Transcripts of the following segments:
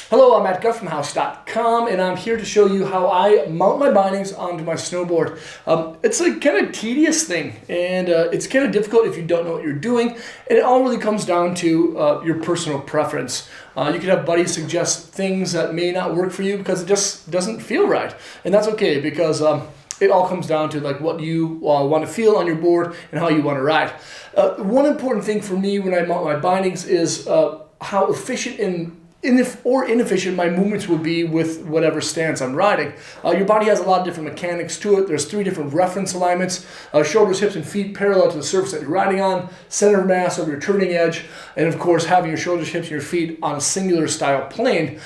Hello, I'm Matt from House.com, and I'm here to show you how I mount my bindings onto my snowboard. It's a kind of tedious thing, and it's kind of difficult if you don't know what you're doing, and it all really comes down to your personal preference. You could have buddies suggest things that may not work for you because it just doesn't feel right, and that's okay because it all comes down to like what you want to feel on your board and how you want to ride. One important thing for me when I mount my bindings is how efficient and inefficient my movements will be with whatever stance I'm riding. Your body has a lot of different mechanics to it. There's 3 different reference alignments: shoulders, hips, and feet parallel to the surface that you're riding on, center of mass over your turning edge, and of course having your shoulders, hips, and your feet on a singular style plane.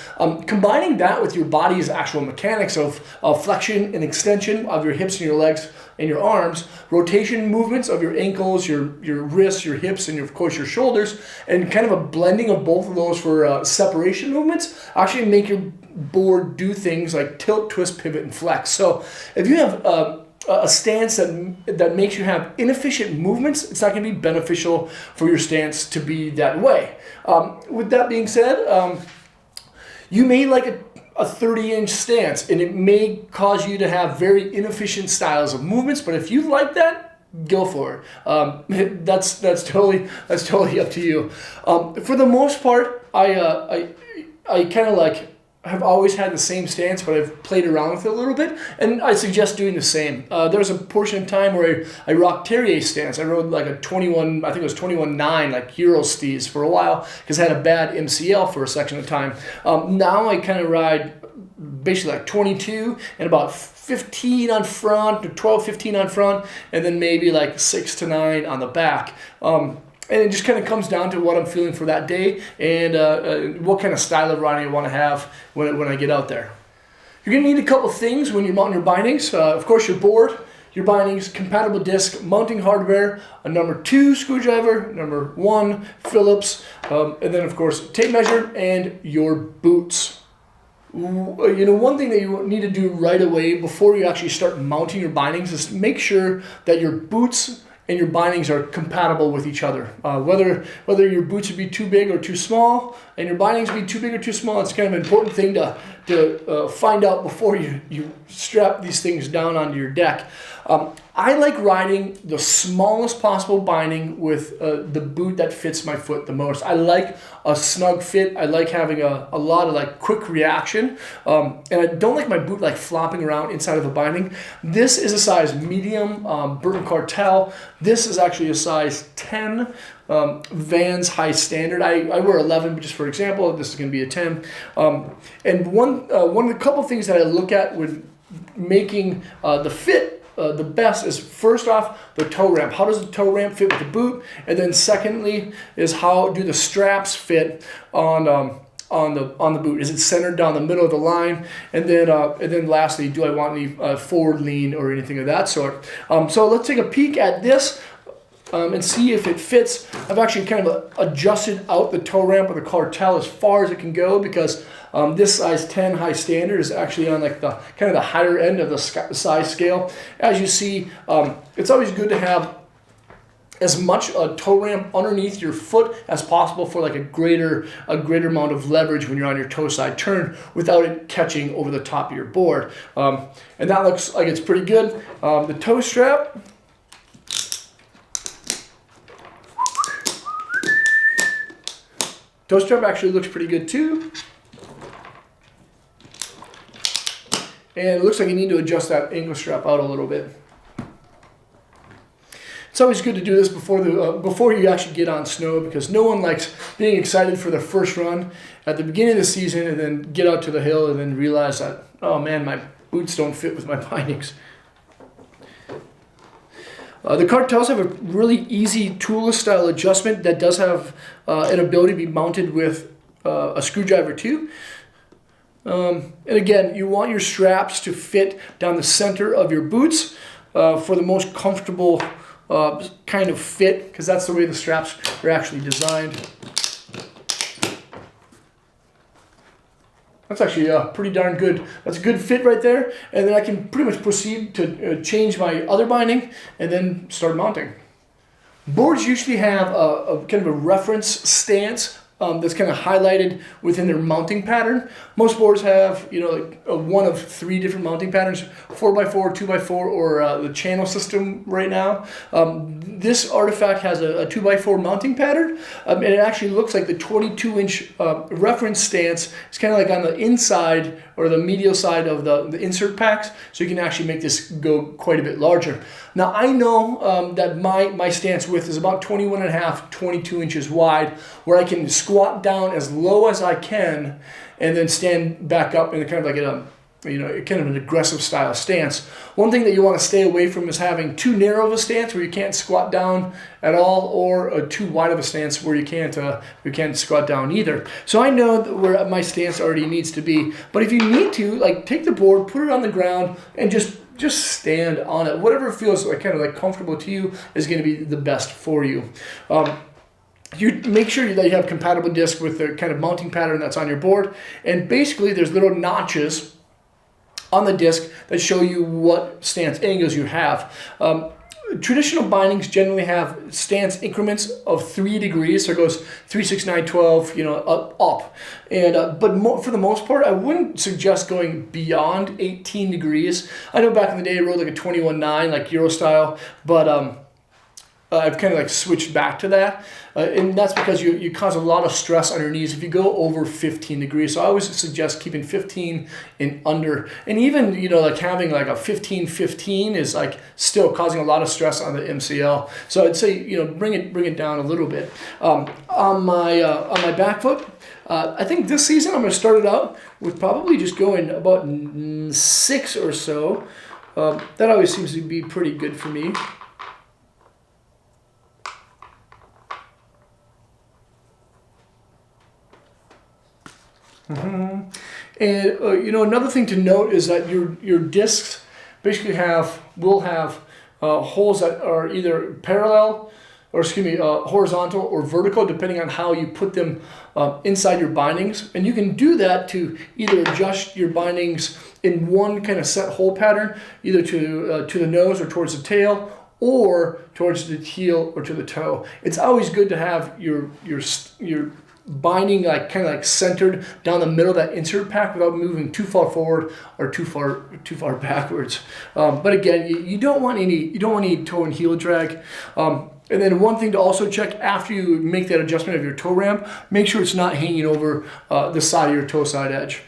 Combining that with your body's actual mechanics of flexion and extension of your hips and your legs and your arms, rotation movements of your ankles, your wrists, your hips, and of course your shoulders, and kind of a blending of both of those for separation movements actually make your board do things like tilt, twist, pivot, and flex. So if you have a stance that makes you have inefficient movements, it's not going to be beneficial for your stance to be that way. With that being said, you may like a 30-inch stance, and it may cause you to have very inefficient styles of movements, but if you like that, go for it. That's totally up to you. For the most part, I kind of like have always had the same stance, but I've played around with it a little bit, and I suggest doing the same. There was a portion of time where I rocked Terrier stance. I rode like a 21, I think it was 21.9, like Youll steez for a while, because I had a bad MCL for a section of time. Now I kind of ride basically like 22 and about 15 on front, or 12, 15 on front, and then maybe like 6 to 9 on the back. And it just kind of comes down to what I'm feeling for that day and what kind of style of riding I want to have when I get out there. You're going to need a couple things when you're mounting your bindings. Of course, your board, your bindings, compatible disc, mounting hardware, a number 2 screwdriver, number 1 Phillips, and then of course tape measure and your boots. You know, one thing that you need to do right away before you actually start mounting your bindings is make sure that your boots and your bindings are compatible with each other. Whether your boots would be too big or too small, and your bindings would be too big or too small, it's kind of an important thing to find out before you strap these things down onto your deck. I like riding the smallest possible binding with the boot that fits my foot the most. I like a snug fit. I like having a lot of like quick reaction, and I don't like my boot like flopping around inside of a binding. This is a size medium Burton Cartel. This is actually a size 10 Vans high standard. I wear 11, but just for example, this is going to be a 10. And one of the couple things that I look at when making the fit the best is, first off, the toe ramp. How does the toe ramp fit with the boot? And then secondly is how do the straps fit on the boot? Is it centered down the middle of the line? And then lastly, do I want any forward lean or anything of that sort? So let's take a peek at this and see if it fits. I've actually kind of adjusted out the toe ramp of the Cartel as far as it can go, because this size 10 high standard is actually on like the kind of the higher end of the size scale. As you see, it's always good to have as much toe ramp underneath your foot as possible for like a greater amount of leverage when you're on your toe side turn without it catching over the top of your board. And that looks like it's pretty good. The toe strap, actually looks pretty good too. And it looks like you need to adjust that ankle strap out a little bit. It's always good to do this before you actually get on snow, because no one likes being excited for their first run at the beginning of the season and then get out to the hill and then realize that, oh man, my boots don't fit with my bindings. The Cartels have a really easy toolless style adjustment that does have an ability to be mounted with a screwdriver too. And again, you want your straps to fit down the center of your boots for the most comfortable kind of fit, because that's the way the straps are actually designed. That's actually pretty darn good. That's a good fit right there. And then I can pretty much proceed to change my other binding and then start mounting. Boards usually have a kind of a reference stance that's kind of highlighted within their mounting pattern. Most boards have, you know, like one of 3 different mounting patterns: 4x4, 2x4, or the channel system right now. This artifact has a 2x4 mounting pattern, and it actually looks like the 22-inch reference stance is kind of like on the inside or the medial side of the insert packs, so you can actually make this go quite a bit larger. Now I know that my stance width is about 21.5, 22 inches wide, where I can squat down as low as I can and then stand back up in kind of like kind of an aggressive style stance. One thing that you want to stay away from is having too narrow of a stance where you can't squat down at all, or too wide of a stance where you can't squat down either. So I know where my stance already needs to be, but if you need to, like, take the board, put it on the ground, and just stand on it. Whatever feels like kind of like comfortable to you is going to be the best for you. You make sure that you have compatible disc with the kind of mounting pattern that's on your board, and basically there's little notches on the disc that show you what stance angles you have. Traditional bindings generally have stance increments of 3 degrees, so it goes 3, 6, 9, 12, you know, up. And but for the most part, I wouldn't suggest going beyond 18 degrees. I know back in the day I rode like a 21.9, like Euro style, but I've kind of like switched back to that, and that's because you cause a lot of stress on your knees if you go over 15 degrees. So I always suggest keeping 15 and under, and even, you know, like having like a 15-15 is like still causing a lot of stress on the MCL. So I'd say, you know, bring it down a little bit. On my back foot, I think this season I'm going to start it out with probably just going about 6 or so. That always seems to be pretty good for me. And you know, another thing to note is that your discs basically will have holes that are either parallel, or horizontal or vertical, depending on how you put them inside your bindings. And you can do that to either adjust your bindings in one kind of set hole pattern, either to the nose or towards the tail, or towards the heel or to the toe. It's always good to have your binding like kind of like centered down the middle of that insert pack without moving too far forward or too far backwards. But again, you don't want any toe and heel drag. And then one thing to also check after you make that adjustment of your toe ramp, make sure it's not hanging over the side of your toe side edge.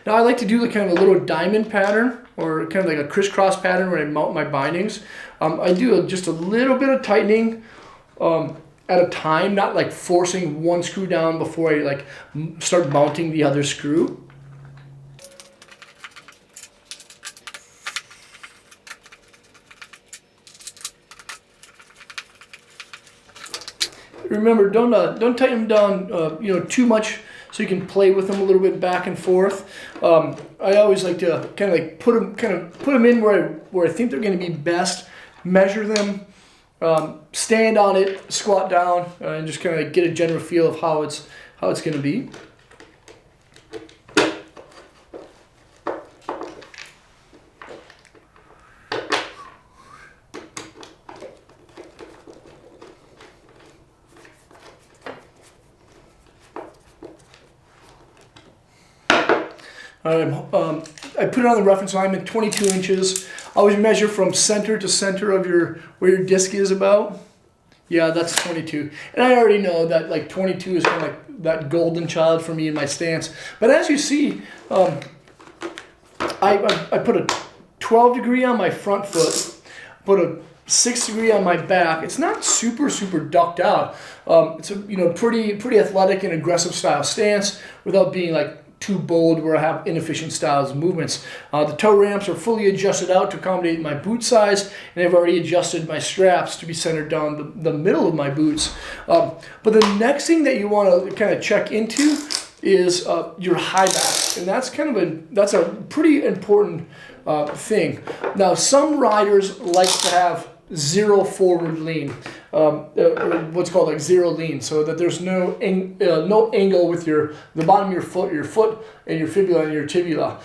Now I like to do like kind of a little diamond pattern, or kind of like a crisscross pattern when I mount my bindings. I do just a little bit of tightening at a time, not like forcing one screw down before I like start mounting the other screw. Remember, don't tighten them down, you know, too much, so you can play with them a little bit back and forth. I always like to kind of like put them in where I think they're going to be best. Measure them, stand on it, squat down, and just kind of get a general feel of how it's going to be. I put it on the reference line at 22 inches. Always measure from center to center of where your disc is about. Yeah, that's 22. And I already know that like 22 is kind of like that golden child for me in my stance. But as you see, I put a 12 degree on my front foot, put a 6 degree on my back. It's not super ducked out. It's a pretty athletic and aggressive style stance without being like too bold where I have inefficient styles of movements. The toe ramps are fully adjusted out to accommodate my boot size, and I've already adjusted my straps to be centered down the middle of my boots. But the next thing that you want to kind of check into is your high back, and that's a pretty important thing. Now, some riders like to have zero forward lean, or what's called like zero lean, so that there's no angle with the bottom of your foot and your fibula and your tibia.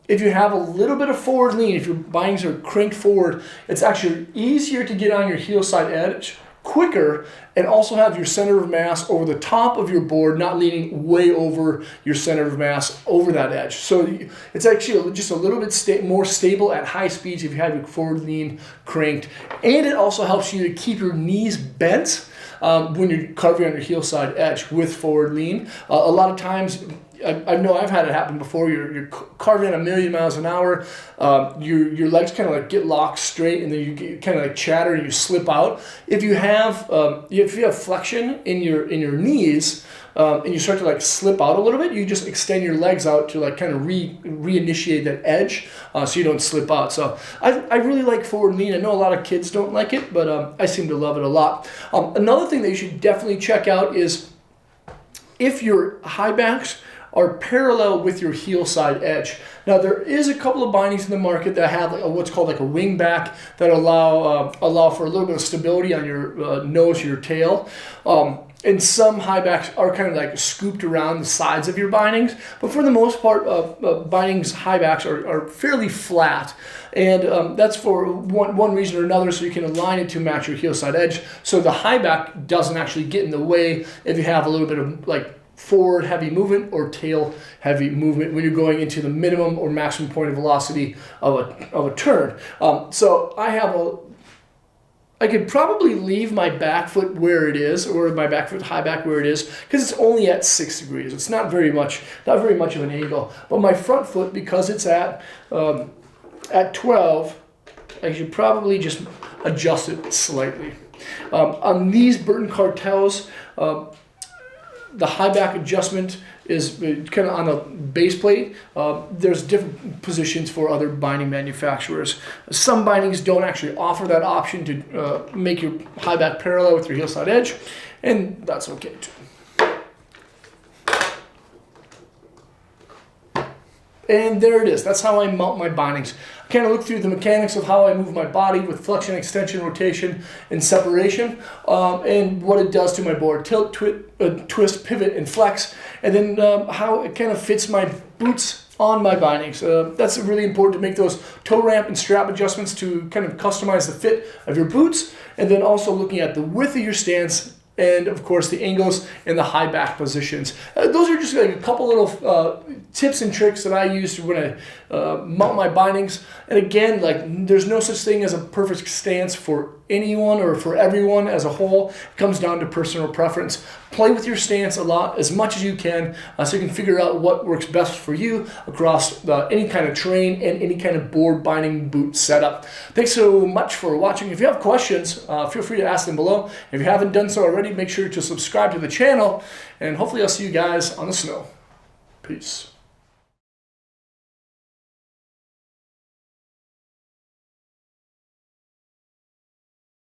If you have a little bit of forward lean, if your bindings are cranked forward, it's actually easier to get on your heel side edge quicker and also have your center of mass over the top of your board, not leaning way over your center of mass over that edge. So it's actually just a little bit more stable at high speeds if you have your forward lean cranked. And it also helps you to keep your knees bent when you're carving on your heel side edge with forward lean. A lot of times, I know I've had it happen before. You're carving at 1,000,000 miles an hour. Your legs kind of like get locked straight, and then you kind of like chatter and you slip out. If you have flexion in your knees, and you start to like slip out a little bit, you just extend your legs out to like kind of reinitiate that edge, so you don't slip out. So I really like forward lean. I know a lot of kids don't like it, but I seem to love it a lot. Another thing that you should definitely check out is if your high backs are parallel with your heel side edge. Now there is a couple of bindings in the market that have what's called like a wing back that allow for a little bit of stability on your nose or your tail. And some high backs are kind of like scooped around the sides of your bindings, but for the most part, bindings high backs are fairly flat, and that's for one reason or another, so you can align it to match your heel side edge, so the high back doesn't actually get in the way if you have a little bit of like forward heavy movement or tail heavy movement when you're going into the minimum or maximum point of velocity of a turn. So I could probably leave my back foot where it is, or my back foot high back where it is, because it's only at 6 degrees. It's not very much of an angle. But my front foot, because it's at 12, I should probably just adjust it slightly. On these Burton cartels, the high back adjustment is kind of on the base plate. There's different positions for other binding manufacturers. Some bindings don't actually offer that option to make your high back parallel with your heel side edge, and that's okay too. And there it is. That's how I mount my bindings. I kind of look through the mechanics of how I move my body with flexion, extension, rotation, and separation, and what it does to my board. Tilt, twist, pivot, and flex, and then how it kind of fits my boots on my bindings. That's really important to make those toe ramp and strap adjustments to kind of customize the fit of your boots, and then also looking at the width of your stance, and of course the angles and the high back positions. Those are just like a couple little tips and tricks that I use when I mount my bindings. And again, like there's no such thing as a perfect stance for anyone or for everyone as a whole. It comes down to personal preference. Play with your stance a lot, as much as you can, so you can figure out what works best for you across any kind of terrain and any kind of board binding boot setup. Thanks so much for watching. If you have questions, feel free to ask them below. If you haven't done so already, make sure to subscribe to the channel, and hopefully I'll see you guys on the snow. Peace.